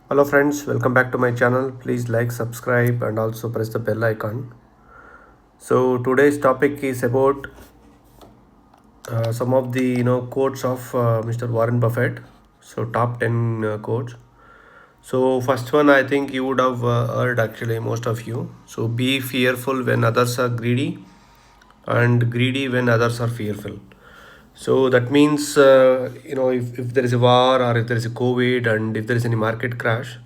Hello friends, welcome back to my channel. Please like, subscribe and also press the bell icon. So today's topic is about some of the quotes of Mr. Warren Buffett. So top 10 quotes. So first one I think you would have heard actually most of you. So be fearful when others are greedy and greedy when others are fearful. So that means if there is a war or if there is a COVID and if there is any market crash,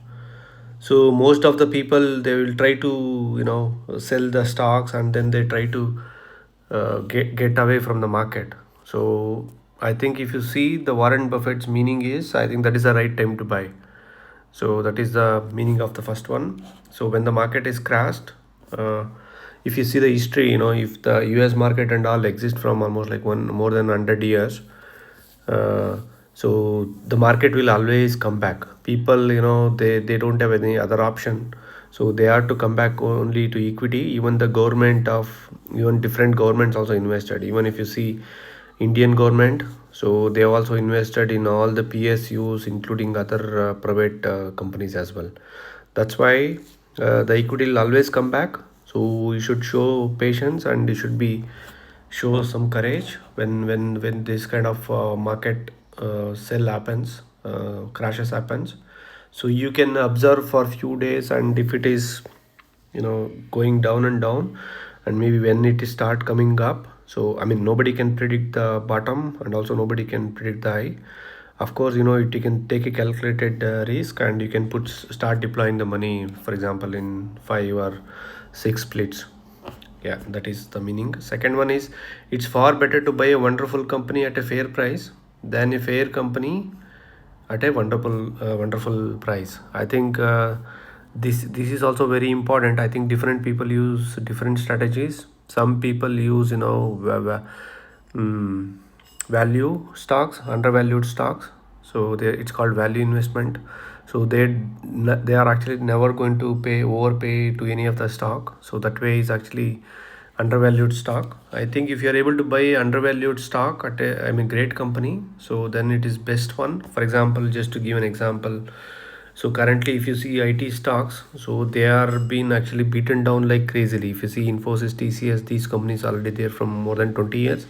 so most of the people they will try to sell the stocks and then they try to get away from the market. So I think if you see the Warren Buffett's meaning is, I think that is the right time to buy. So that is the meaning of the first one. So when the market is crashed, uh, if you see the history, if the US market and all exist from almost like one more than 100 years, uh, so the market will always come back. People, they don't have any other option, so they have to come back only to equity. Even the government of even different governments also invested. Even if you see Indian government, so they have also invested in all the PSUs, including other private companies as well. That's why the equity will always come back. So you should show patience and you should be show some courage when this kind of market sell happens, crashes happens. So you can observe for few days, and if it is going down and down, and maybe when it is start coming up, so I mean nobody can predict the bottom and also nobody can predict the high. Of course, you can take a calculated risk and you can start deploying the money, for example in 5 or 6 splits. Yeah, that is the meaning. Second one is, it's far better to buy a wonderful company at a fair price than a fair company at a wonderful price. I think this is also very important. I think different people use different strategies. Some people use mm, value stocks, undervalued stocks. So it's called value investment. So they are actually never going to overpay to any of the stock. So that way is actually undervalued stock. I think if you are able to buy undervalued stock at a, I mean, great company, so then it is best one. For example, just to give an example, so currently if you see IT stocks, so they are being actually beaten down like crazily. If you see Infosys, TCS, these companies already there from more than 20 years.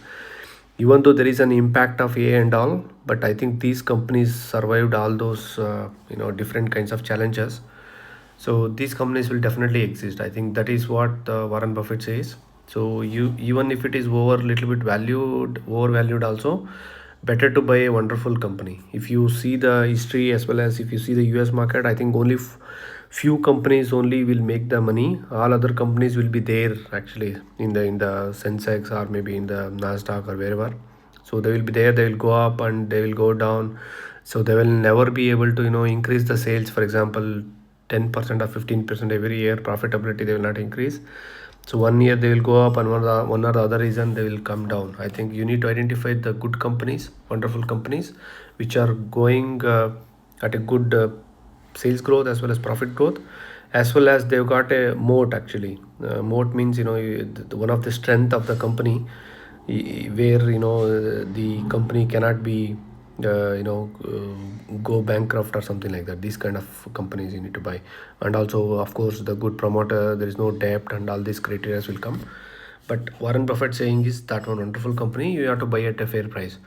Even though there is an impact of AI and all, but I think these companies survived all those different kinds of challenges. So these companies will definitely exist. I think that is what Warren Buffett says. So you, even if it is over little bit overvalued also, better to buy a wonderful company. If you see the history as well as if you see the US market, I think only few companies only will make the money. All other companies will be there actually in the Sensex or maybe in the Nasdaq or wherever. So they will be there, they will go up and they will go down. So they will never be able to increase the sales, for example 10% or 15% every year. Profitability they will not increase. So one year they will go up and one or the other reason they will come down. I think you need to identify the good companies, wonderful companies which are going at a good sales growth as well as profit growth, as well as they've got a moat actually. Moat means one of the strength of the company, where the company cannot be go bankrupt or something like that. These kind of companies you need to buy. And also of course the good promoter, there is no debt and all these criteria will come. But Warren Buffett saying is that one wonderful company you have to buy at a fair price.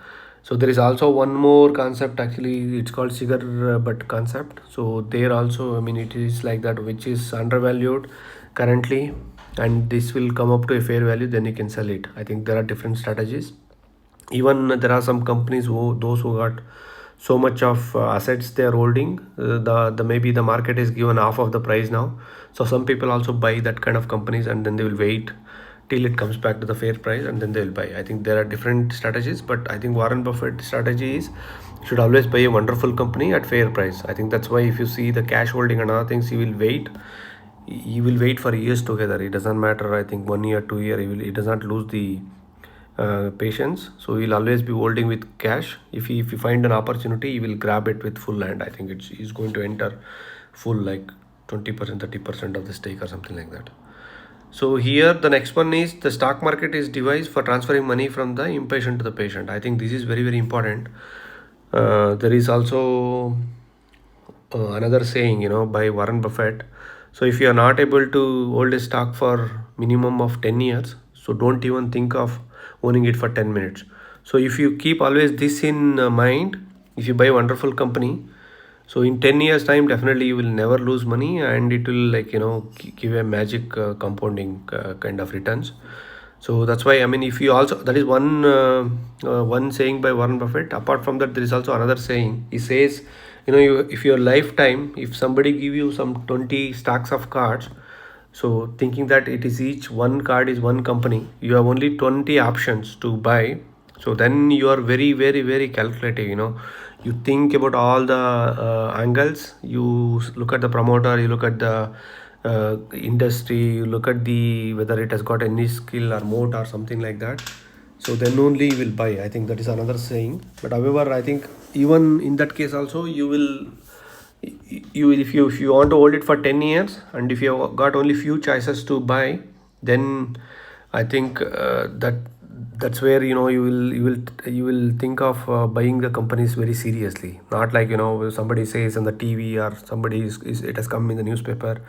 So there is also one more concept actually, it's called cigar butt concept. So there also, I mean, it is like that, which is undervalued currently, and this will come up to a fair value, then you can sell it. I think there are different strategies. Even there are some companies who, those who got so much of assets they are holding, the maybe the market is given half of the price now. So some people also buy that kind of companies and then they will wait till it comes back to the fair price and then they will buy. I think there are different strategies, but I think Warren Buffett strategy is should always buy a wonderful company at fair price. I think that's why if you see the cash holding and other things, he will wait for years together. It doesn't matter, I think 1 year 2 year, he does not lose the patience. So he'll always be holding with cash. If he find an opportunity, he will grab it with full hand. I think he's going to enter full, like 20% 30% of the stake or something like that. So here the next one is, the stock market is device for transferring money from the impatient to the patient. I think this is very very important. There is also another saying, by Warren Buffett. So if you are not able to hold a stock for minimum of 10 years, so don't even think of owning it for 10 minutes. So if you keep always this in mind, if you buy a wonderful company, so in 10 years time, definitely you will never lose money, and it will, like, give a magic compounding kind of returns. So that's why, I mean, if you also, that is one saying by Warren Buffett. Apart from that, there is also another saying. He says, if your lifetime, if somebody give you some 20 stacks of cards, so thinking that it is each one card is one company, you have only 20 options to buy. So then you are very, very, very calculative. You think about all the angles. You look at the promoter, you look at the industry, you look at the whether it has got any skill or moat or something like that. So then only you will buy. I think that is another saying. But however, I think even in that case also, if you want to hold it for 10 years, and if you have got only few choices to buy, then I think that's where, you will think of buying the companies very seriously. Not like, somebody says on the TV, or somebody it has come in the newspaper,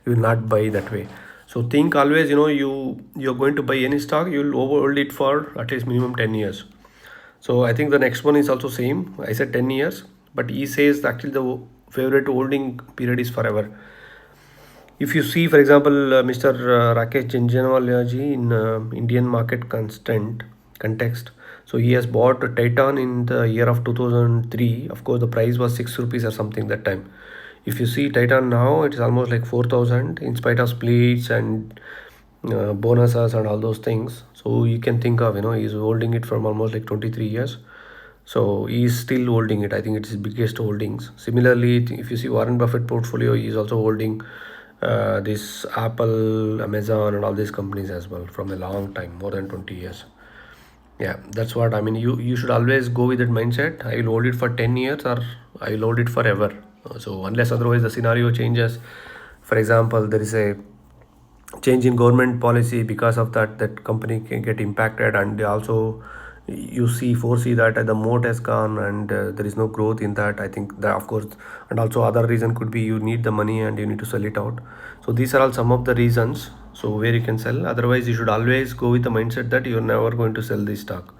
you will not buy that way. So think always, you're going to buy any stock, you will hold it for at least minimum 10 years. So I think the next one is also same. I said 10 years, but he says that actually the favorite holding period is forever. If you see, for example, Mr. Rakesh Janjanwalaji in Indian market context, so he has bought a Titan in the year of 2003. Of course, the price was 6 rupees or something that time. If you see Titan now, it's almost like 4,000 in spite of splits and bonuses and all those things. So you can think of, he's holding it from almost like 23 years. So he's still holding it. I think it's his biggest holdings. Similarly, if you see Warren Buffett portfolio, he's also holding this Apple, Amazon, and all these companies as well from a long time, more than 20 years. Yeah, that's what I mean. You should always go with that mindset. I will hold it for 10 years, or I will hold it forever. So unless otherwise the scenario changes, for example, there is a change in government policy, because of that company can get impacted, and they also, you foresee that the moat has gone, and there is no growth in that. I think that, of course, and also other reason could be you need the money and you need to sell it out. So these are all some of the reasons, so where you can sell. Otherwise, you should always go with the mindset that you're never going to sell this stock.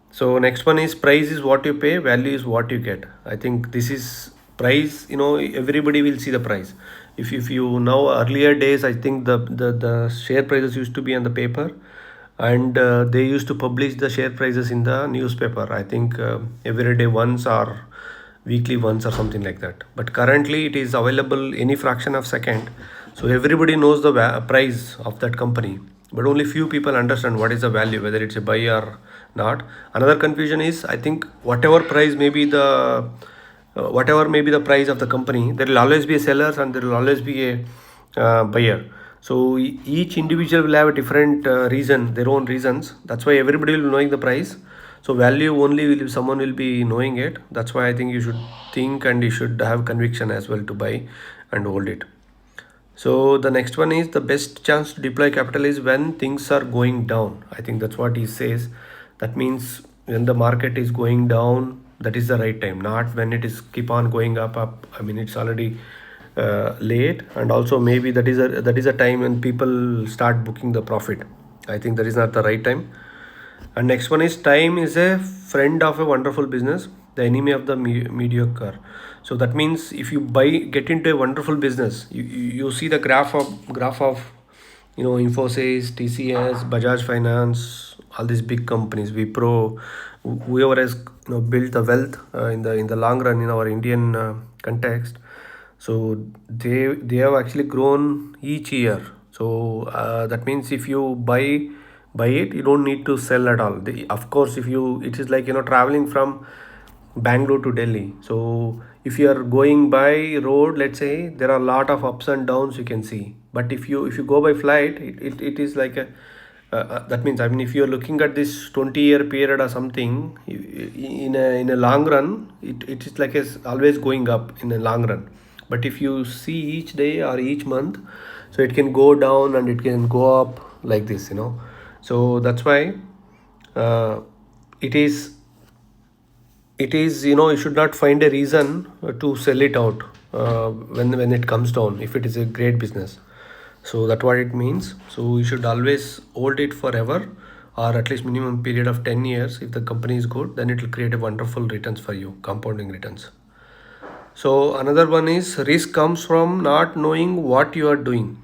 So next one is, price is what you pay, value is what you get. I think this is price, everybody will see the price. If you know, earlier days, I think the share prices used to be on the paper, and they used to publish the share prices in the newspaper. I think every day once, or weekly once, or something like that. But currently it is available any fraction of second. So everybody knows the price of that company, but only few people understand what is the value, whether it's a buy or not. Another confusion is, I think, whatever may be the price of the company, there will always be a sellers and there will always be a buyer. So each individual will have a different reason, their own reasons. That's why everybody will be knowing the price. So value only will, if someone will be knowing it. That's why I think you should think, and you should have conviction as well to buy and hold it. So the next one is, the best chance to deploy capital is when things are going down. I think that's what he says. That means when the market is going down, that is the right time, not when it is keep on going up. I mean, it's already late, and also maybe that is a time when people start booking the profit. I think that is not the right time. And next one is, time is a friend of a wonderful business, the enemy of the mediocre. So that means if you get into a wonderful business, you see the graph of Infosys, TCS, Bajaj Finance, all these big companies, Wipro, whoever has built the wealth in the long run in our Indian context. So they have actually grown each year. So that means if you buy it, you don't need to sell at all. Of course, it is like traveling from Bangalore to Delhi. So if you are going by road, let's say, there are a lot of ups and downs you can see. But if you go by flight, it is like a that means, I mean, if you are looking at this 20-year period or something, in a long run, it is like always going up in a long run. But if you see each day or each month, so it can go down and it can go up like this. So that's why uh, it is it is, you should not find a reason to sell it out when it comes down, if it is a great business. So that's what it means. So you should always hold it forever, or at least minimum period of 10 years. If the company is good, then it will create a wonderful returns for you, compounding returns. So another one is, risk comes from not knowing what you are doing.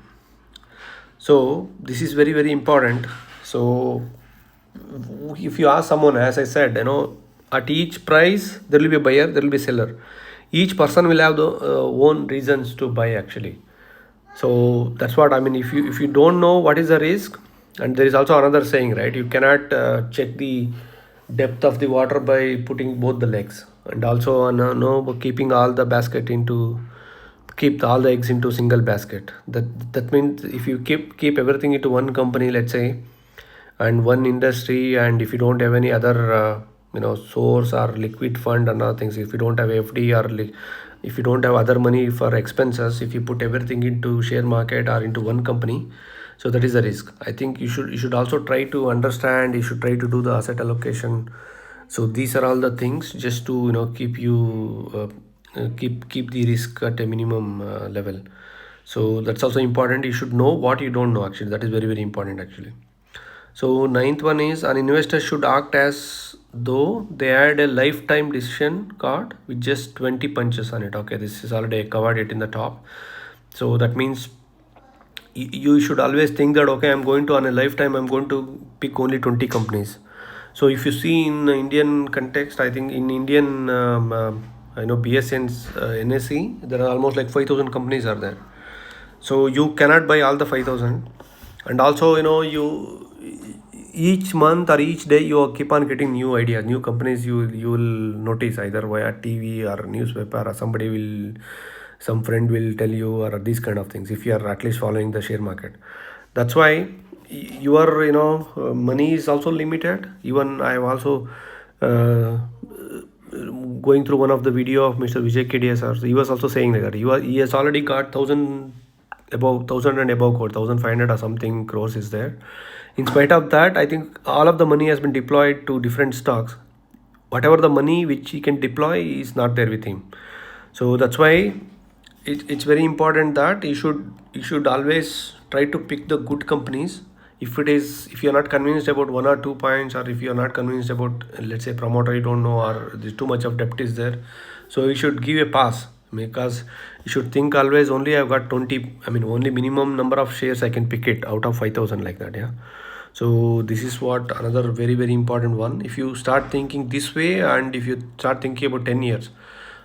So this is very very important. So if you ask someone, as I said, at each price there will be a buyer, there will be a seller. Each person will have the own reasons to buy actually. So that's what I mean. If you don't know what is the risk, and there is also another saying, right? You cannot check the depth of the water by putting both the legs, and also no keeping all the basket into keep all the eggs into single basket. That means if you keep everything into one company, let's say, and one industry, and if you don't have any other source or liquid fund and other things, if you don't have FD, or if you don't have other money for expenses, if you put everything into share market or into one company, so that is the risk. I think you should also try to understand, you should try to do the asset allocation. So these are all the things, just to keep you keep the risk at a minimum level. So that's also important. You should know what you don't know actually. That is very very important actually. So ninth one is, an investor should act as though they had a lifetime decision card with just 20 punches on it. Okay, this is already covered it in the top. So that means you should always think that, okay, I'm going to, on a lifetime, I'm going to pick only 20 companies. So if you see in the Indian context, I think in Indian BSN's NSE, there are almost like 5,000 companies are there. So you cannot buy all the 5,000. And also you each month or each day you keep on getting new ideas, new companies. You will notice either via TV or newspaper, or some friend will tell you, or these kind of things, if you are at least following the share market. That's why your money is also limited. Even I have also going through one of the video of Mr. Vijay Kedia sir. He was also saying like that he has already got 1,000 and above crore, 1,500 or something crores is there. In spite of that, I think all of the money has been deployed to different stocks. Whatever the money which he can deploy is not there with him. So that's why it's very important that you should always try to pick the good companies. If you're not convinced about one or 2 points, or if you're not convinced about, let's say, promoter you don't know, or there's too much of debt is there, so you should give a pass, because you should think always, only I've got 20, I mean only minimum number of shares I can pick it out of 5,000, like that. Yeah. So this is what another very very important one. If you start thinking this way, and if you start thinking about 10 years,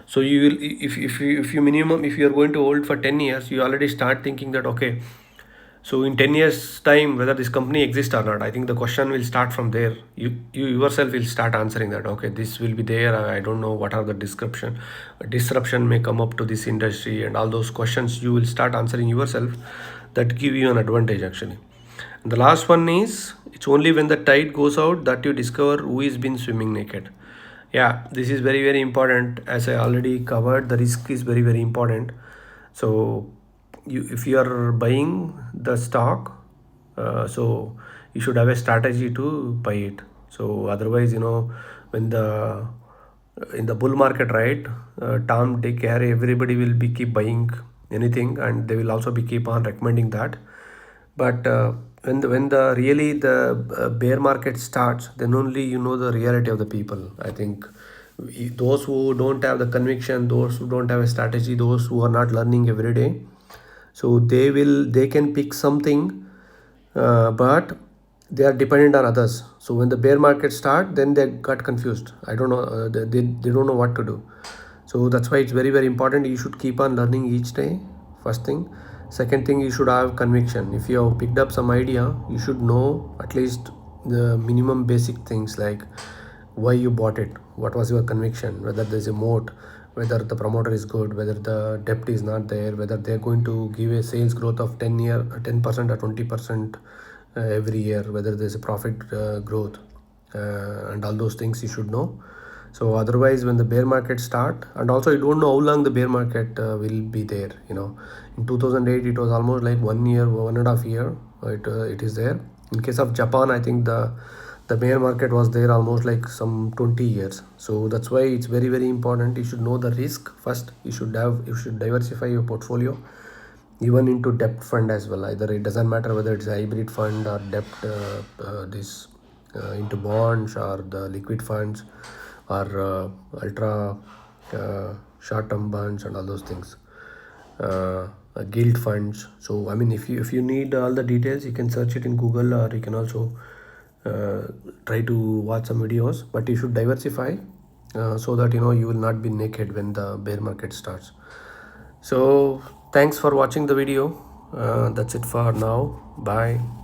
so you will, if you minimum, if you are going to hold for 10 years, you already start thinking that, okay, so in 10 years time, whether this company exists or not, I think the question will start from there. You yourself will start answering that, okay, this will be there, I don't know what are the disruption may come up to this industry, and all those questions you will start answering yourself. That give you an advantage actually. And the last one is, it's only when the tide goes out that you discover who is been swimming naked. Yeah, this is very very important. As I already covered, the risk is very very important. So if you are buying the stock, so you should have a strategy to buy it. So otherwise, when the in the bull market, right, Tom, Dick, Harry, everybody will be keep buying anything, and they will also be keep on recommending that. But when the really the bear market starts, then only you know the reality of the people. I think those who don't have the conviction, those who don't have a strategy, those who are not learning every day, so they can pick something, but they are dependent on others. So when the bear market start, then they got confused. I don't know, they don't know what to do. So that's why it's very very important. You should keep on learning each day, first thing. Second thing, you should have conviction. If you have picked up some idea, you should know at least the minimum basic things, like why you bought it, what was your conviction, whether there's a moat, whether the promoter is good, whether the debt is not there, whether they're going to give a sales growth of 10% or 20% every year, whether there's a profit growth, and all those things you should know. So otherwise, when the bear market start, and also you don't know how long the bear market will be there. In 2008 it was almost like 1 year, 1.5 year, it is there. In case of Japan, I think the the bear market was there almost like some 20 years. So that's why it's very very important. You should know the risk first. You should diversify your portfolio, even into debt fund as well. Either it doesn't matter whether it's a hybrid fund or debt, this into bonds or the liquid funds or ultra short term bonds and all those things, guild funds. So I mean, if you need all the details, you can search it in Google, or you can also uh, try to watch some videos. But you should diversify, so that you will not be naked when the bear market starts. So thanks for watching the video. That's it for now. Bye.